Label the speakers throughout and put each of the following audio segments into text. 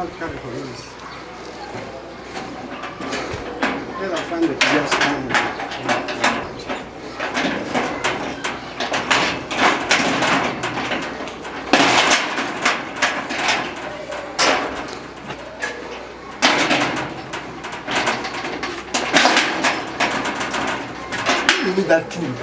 Speaker 1: police. Well, I find it just give me that tool.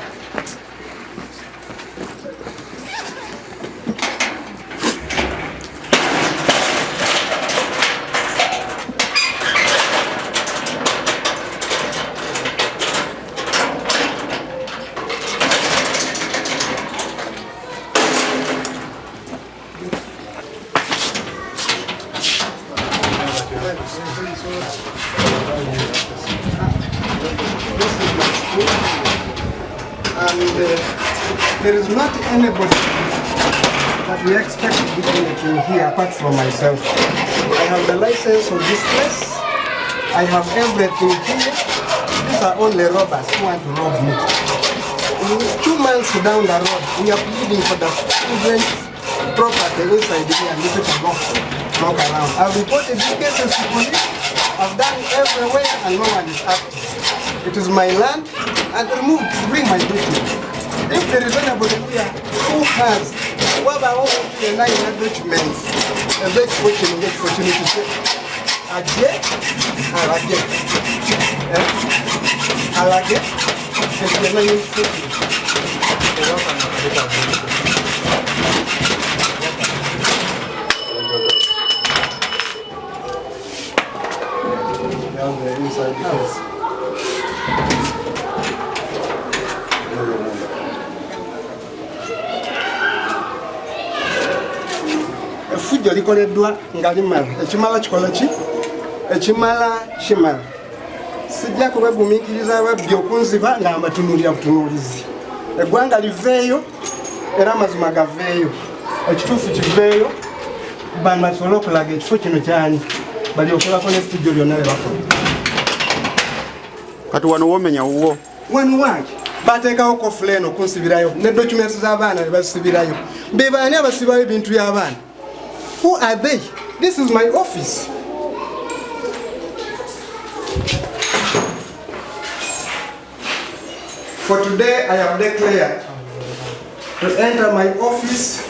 Speaker 1: There is not anybody that we expect to be anything here apart from myself. I have the license of this place. I have everything here. These are only robbers who want to rob me. 2 miles down the road, we are pleading for the children's property inside here and this is a walk around. I've reported these cases to police. I've done everywhere and no one is active. It is my land and removed to bring my document. If there is anybody here who has what I want to deny documents, and that's what you get opportunity to say. Again, down there inside the house. Fujo likoleddwa nga limala ekimala kikola ki ekimala kimala sijja kubegumiikiriza ababbi okunziba nga mbatunuulira butunuulizi eggwanga liveeyo era amazima gaveeyo ekituufu kiveeyo bantu basobole okulaga ekifo kino kyani bali okolako n'efujjo lyonna lyebakola
Speaker 2: kati wano womenya wuwo
Speaker 1: wano wange bateekawo kofula eno okunsibirayo ne documents z'abaana ne basibirayo be baani abasibayo ebintu by'abaana. Who are they? This is my office. For today, I have declared to enter my office.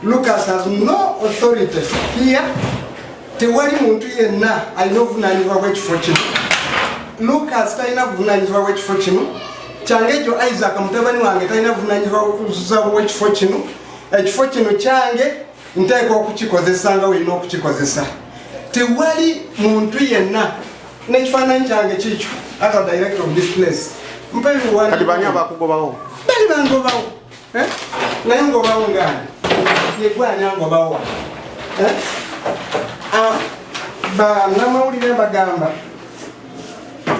Speaker 1: Lucas has no authority here. Tewali muntu yenna alina obuvunaanyizibwa bw'ekifo kino. Lucas talina buvunaanyizibwa bw'ekifo kino. Kyange ekyo Isaac mutabani wange talina buvunaanyizibwa bw'ekifo kino. Ekifo kino kyange nteekwa okukikozesa nga weerina okukikozesa. Tewali muntu yenna n'ekifaananyi kyange kikyo as a director of this place.
Speaker 2: Kati baani abakugobawo?
Speaker 1: Bali bangobawo. Naye ngobawo ngaani? Yegwe ani angobawo? Bannamawulire bagamba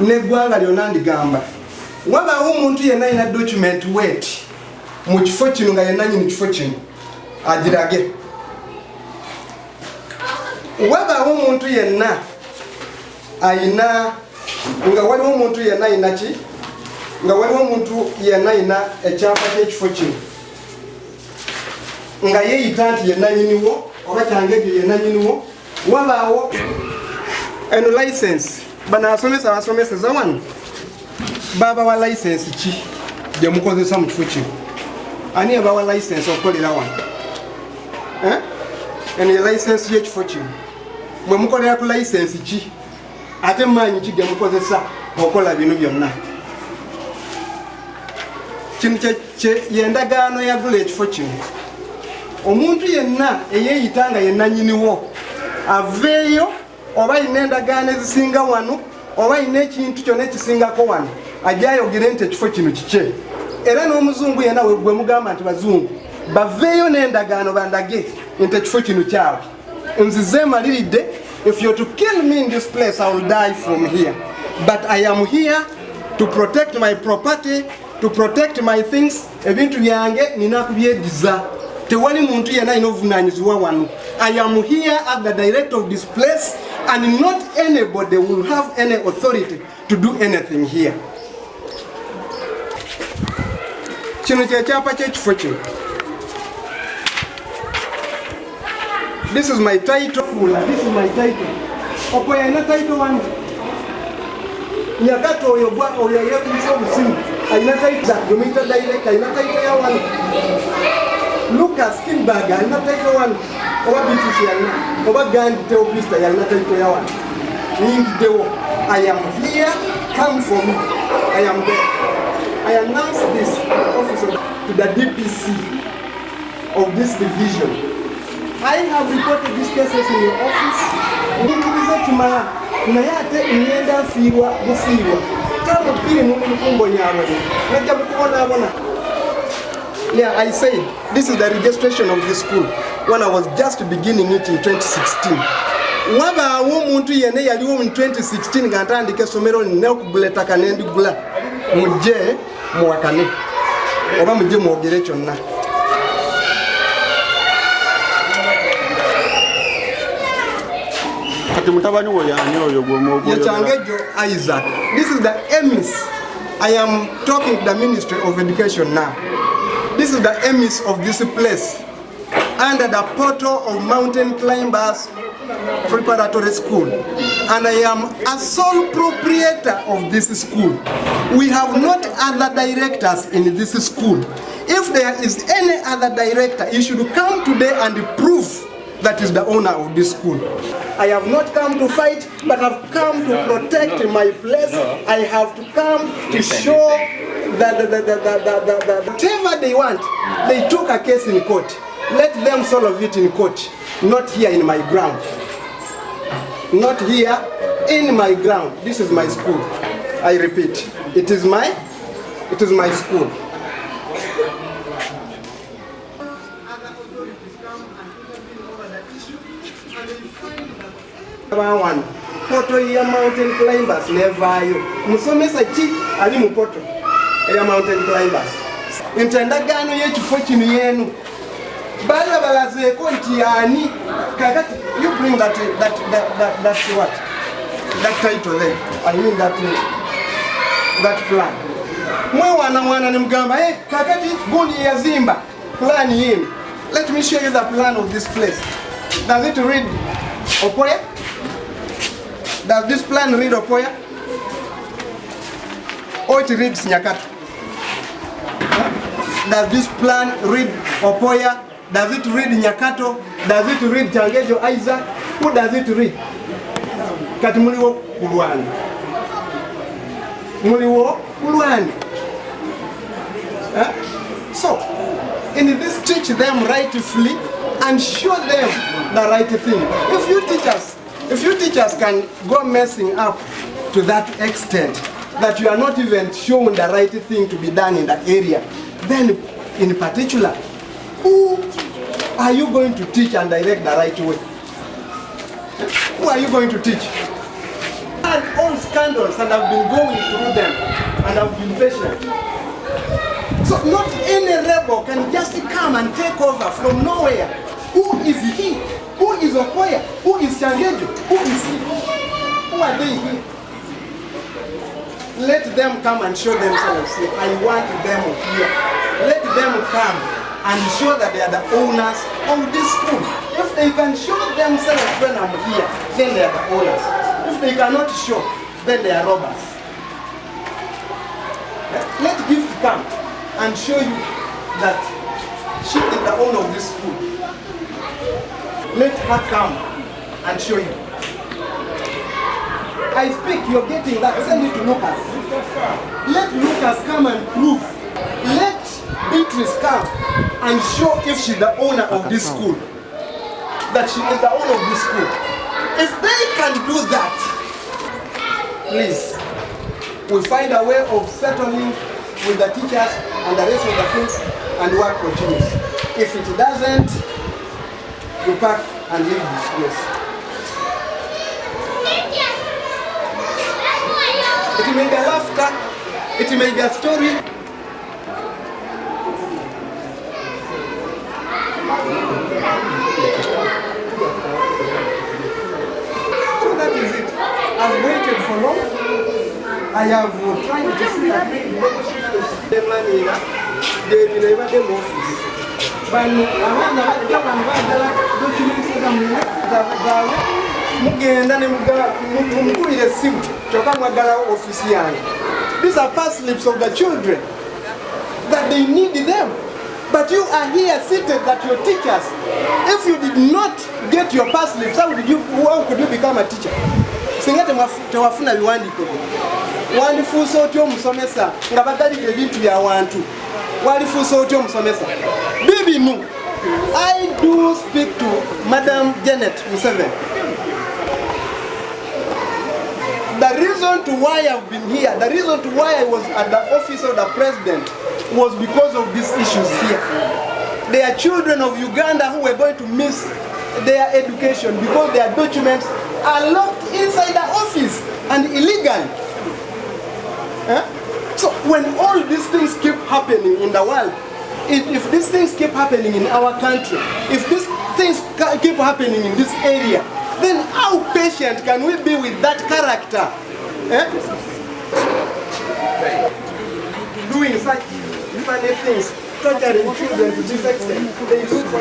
Speaker 1: n'eggwanga lyonna ndigamba. Wabaawo omuntu yenna alina document weeti mu kifo kino nga yenna nyini kifo kino agirage. Wabaawo omuntu yenna ayina nga waliwo omuntu yenna ayina ki nga waliwo omuntu yenna ayina ekyapa ky'ekifo kino nga yeeyita nti yenna nyiniwo oba kyange ekyo yenna nyiniwo. Wabaawo eno license bano abasomesa basomeseza wano babawa license ki gye mukozesa mu kifo kino? Ani yabawa license okukolera wano? Eno ye license y'ekifo kino. Mwe mukolera ku license ki ate maanyi ki ge mukozesa okola bino byonna? Kino yendagaano yagula ekifo kino. Omuntu yenna eyeeyita nga yenna nyiniwo aveeyo oba alina endagaano ezisinga wano oba alina ekintu kyonna ekisingako wano ajja ayogere nti ekifo kino kikye. Era n'omuzungu yenna gwe mugamba nti bazungu baveeyo n'endagaano bandage nti ekifo kino kyabwe. Nzize maliridde. If you're to kill me in this place, I will die from here. But I am here to protect my property, to protect my things. Ebintu byange nina kubyediza. Tewali muntu yenna alina obuvunaanyizibwa wano. I am here as the director of this place and not anybody will have any authority to do anything here. Kino kyekyapa ky'ekifo kino. This is my title. This is my title. Opo ya ina title one. Nyakato oyobwa oyayeku msobusimu. Aina title dominator director. Aina title ya one. Lucas Kimberger. Aina title one. Oba BTC ya ina. Oba Gandhi Theopista ya ina title ya one. Ningi dewo. I am here. Come for me. I am there. I announce this officer to the DPC of this division. I have reported these cases in your office. Yeah, I say this is the registration of this school when I was just beginning it in 2016. Waba umuntu yene yaliwo in 2016 ngantandika Essomero nekubuleta kanendi gula muje muwakane oba muje mwogere kyonna.
Speaker 2: Mutabaaniwe
Speaker 1: Yachangejo Isaac. This is the emis. I am talking to the Ministry of Education now. This is the emis of this place under the portal of Mountain Climbers Preparatory School, and I am a sole proprietor of this school. We have not other directors in this school. If there is any other director, you should come today and prove that is the owner of this school. I have not come to fight, but I've come to protect my place. I have to come to show that whatever they want, they took a case in court. Let them solve it in court, not here in my ground. Not here in my ground. This is my school. I repeat, it is my school. One poto ya Mountain Climbers never you. Musomesa chi ali mu poto ya Mountain Climbers. Intendagano y'ekifo kino yenu. Bala balaze ko nti yani kakati you bring that what? That title there. I mean that plan. Mwana ni mgamba kakati gundi ya Zimba plan him. Let me show you the plan of this place. Does it read Opoya? Does this plan read Opoya? Or it reads Nyakato? Does this plan read Opoya? Does it read Nyakato? Does it read Changejo Isaac? Who does it read? Kati muliwo kulwana. Muliwo kulwana. So, in this, teach them rightfully and show them the right thing. If you teachers can go messing up to that extent that you are not even shown the right thing to be done in that area, then in particular, who are you going to teach and direct the right way? Who are you going to teach? And all scandals, and I've been going through them, and I've been patient. So not any rebel can just come and take over from nowhere. Who is he? Who is Opoya? Who is Changejo? Who is he? Who are they here? Let them come and show themselves. Say, I want them here. Let them come and show that they are the owners of this school. If they can show themselves when I'm here, then they are the owners. If they cannot show, then they are robbers. Let Gift come and show you that she is the owner of this school. Let her come and show you. I speak, you're getting that. Send it to Lucas. Let Lucas come and prove. Let Beatrice come and show if she's the owner of this school. That she is the owner of this school. If they can do that, please, we'll find a way of settling with the teachers and the rest of the things, and work continues. If it doesn't, you pack and leave this place. It may be a laughter, it may be a story. So that is it. I've waited for long. I have tried to see the money, they will never get more. But I want to documents zaabwe mugenda ne mukubira essimu kyokka mwagala ofiisi yange. These are pass slips of the children that they need them. But you are here seated at your teachers. If you did not get your pass slips, how could you become a teacher? Singa tewafuna biwandiiko wandifuusa otya omusomesa nga bagalira ebintu byawantu walifuusa otya omusomesa bibinu. I do speak to Madam Janet Museveni. The reason to why I've been here, the reason to why I was at the office of the president was because of these issues here. There are children of Uganda who were going to miss their education because their documents are locked inside the office and illegal. So when all these things keep happening in the world, if these things keep happening in our country, if these things keep happening in this area, then how patient can we be with that character? Doing such funny things, torturing children to this extent. They look for